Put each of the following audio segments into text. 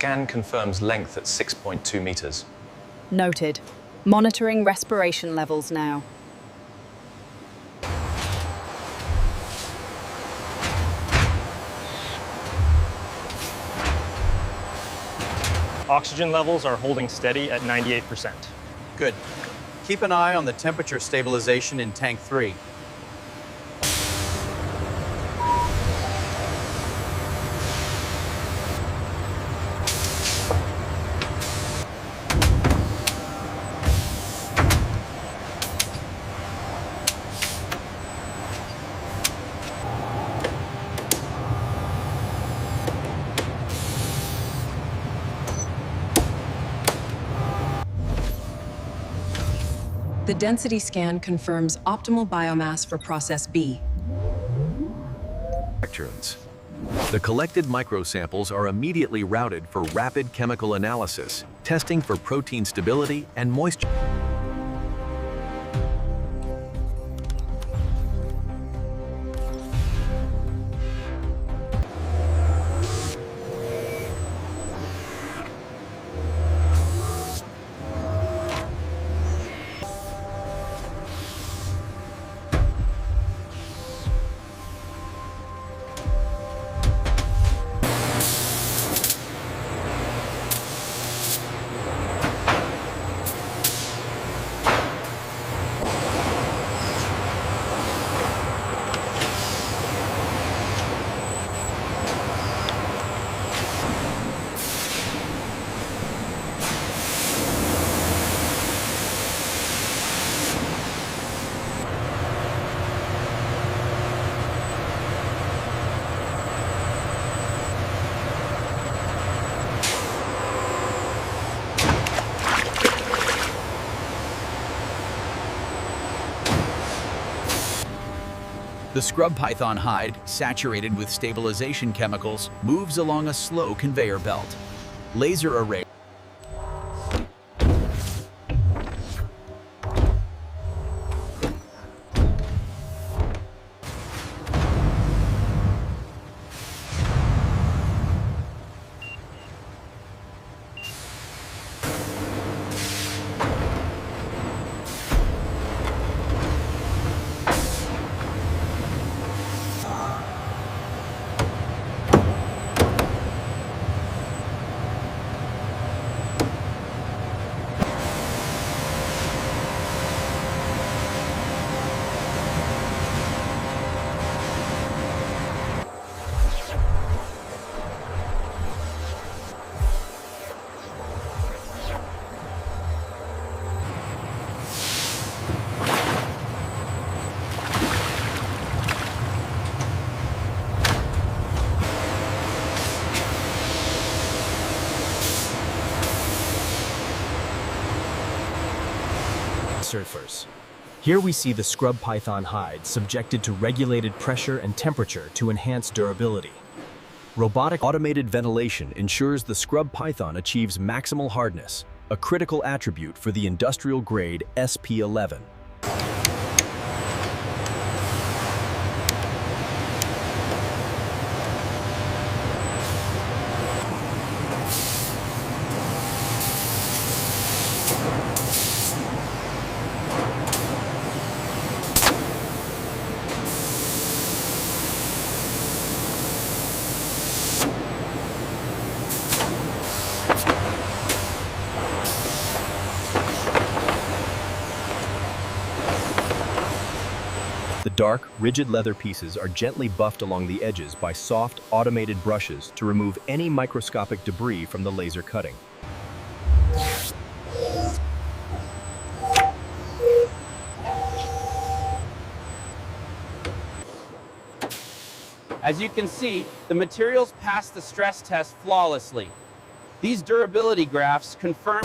Scan confirms length at 6.2 meters. Noted. Monitoring respiration levels now. Oxygen levels are holding steady at 98%. Good. Keep an eye on the temperature stabilization in tank 3. The density scan confirms optimal biomass for process B. The collected microsamples are immediately routed for rapid chemical analysis, testing for protein stability and moisture. The scrub python hide, saturated with stabilization chemicals, moves along a slow conveyor belt. Laser array. Surfers. Here we see the scrub python hide subjected to regulated pressure and temperature to enhance durability. Robotic automated ventilation ensures the scrub python achieves maximal hardness, a critical attribute for the industrial-grade SP-11. The dark, rigid leather pieces are gently buffed along the edges by soft, automated brushes to remove any microscopic debris from the laser cutting. As you can see, the materials passed the stress test flawlessly. These durability graphs confirm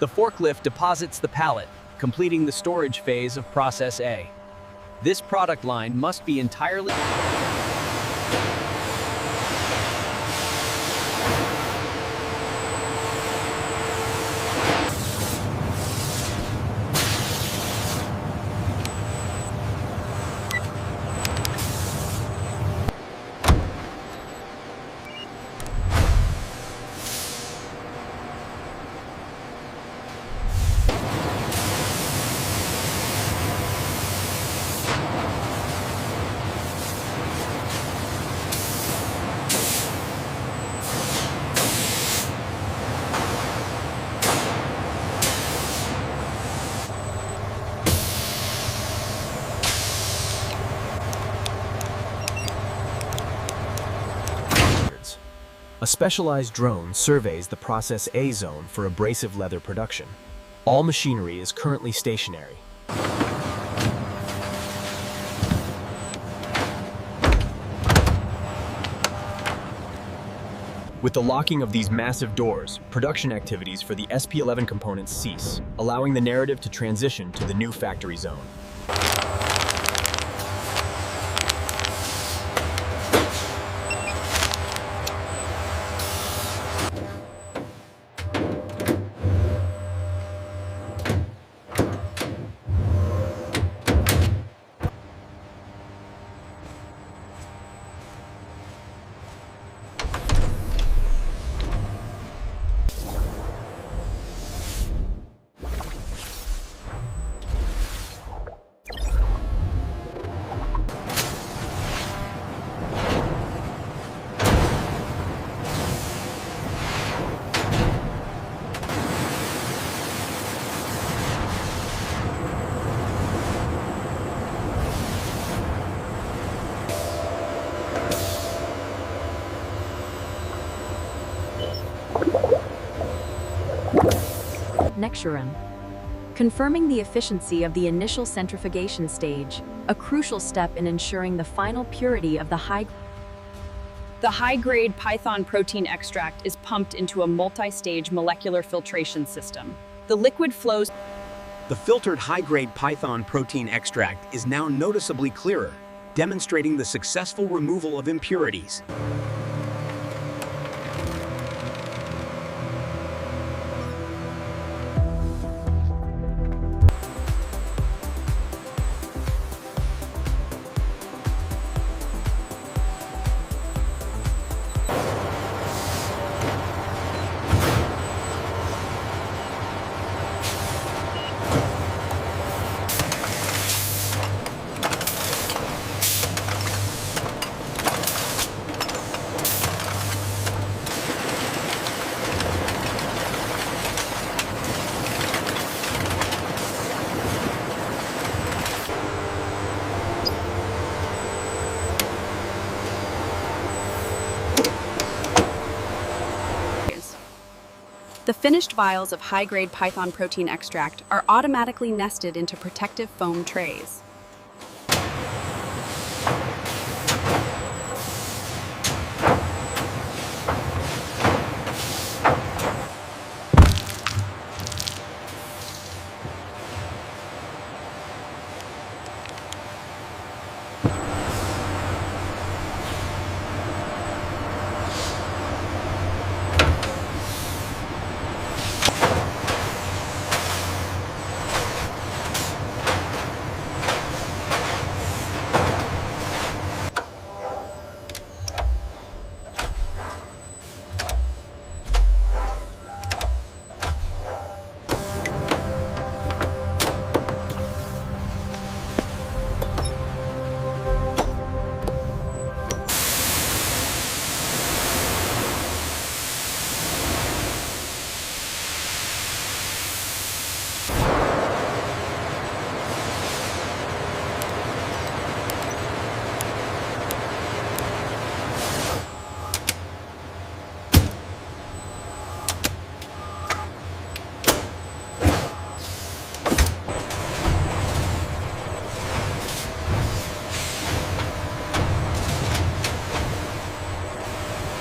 The forklift deposits the pallet, completing the storage phase of Process A. This product line must be entirely... A specialized drone surveys the Process A zone for abrasive leather production. All machinery is currently stationary. With the locking of these massive doors, production activities for the SP-11 components cease, allowing the narrative to transition to the new factory zone. Next run. Confirming the efficiency of the initial centrifugation stage, a crucial step in ensuring the final purity of the high-grade Python protein extract is pumped into a multi-stage molecular filtration system. The liquid flows. The filtered high-grade Python protein extract is now noticeably clearer, demonstrating the successful removal of impurities. The finished vials of high-grade Python protein extract are automatically nested into protective foam trays.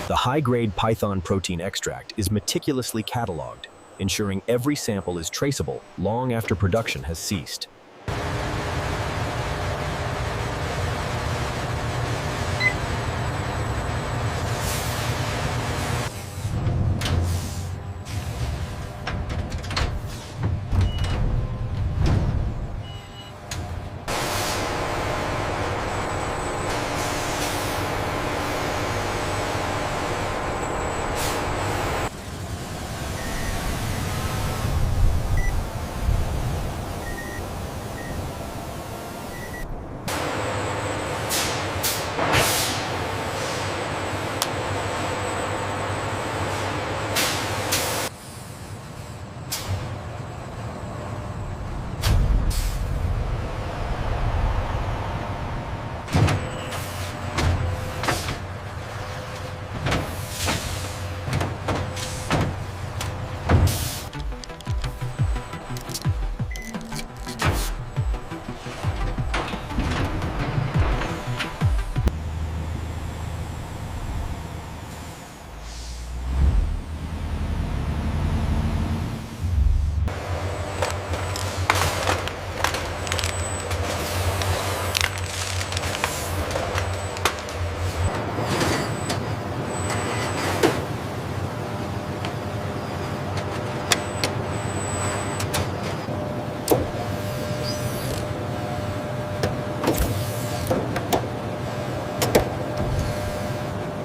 The high-grade Python protein extract is meticulously cataloged, ensuring every sample is traceable long after production has ceased.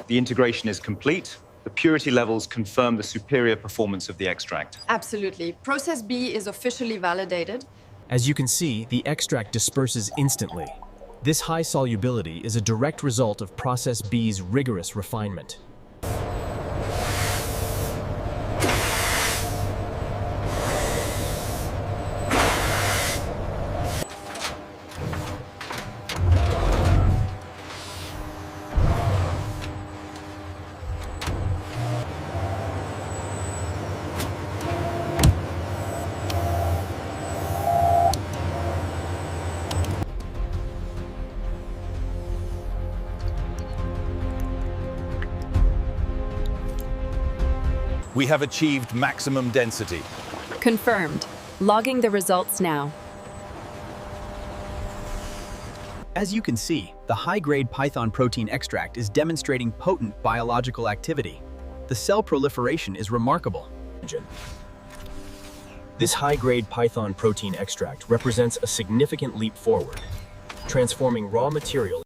The integration is complete. The purity levels confirm the superior performance of the extract. Absolutely. Process B is officially validated. As you can see, the extract disperses instantly. This high solubility is a direct result of Process B's rigorous refinement. We have achieved maximum density. Confirmed. Logging the results now. As you can see, the high-grade Python protein extract is demonstrating potent biological activity. The cell proliferation is remarkable. This high-grade Python protein extract represents a significant leap forward, transforming raw material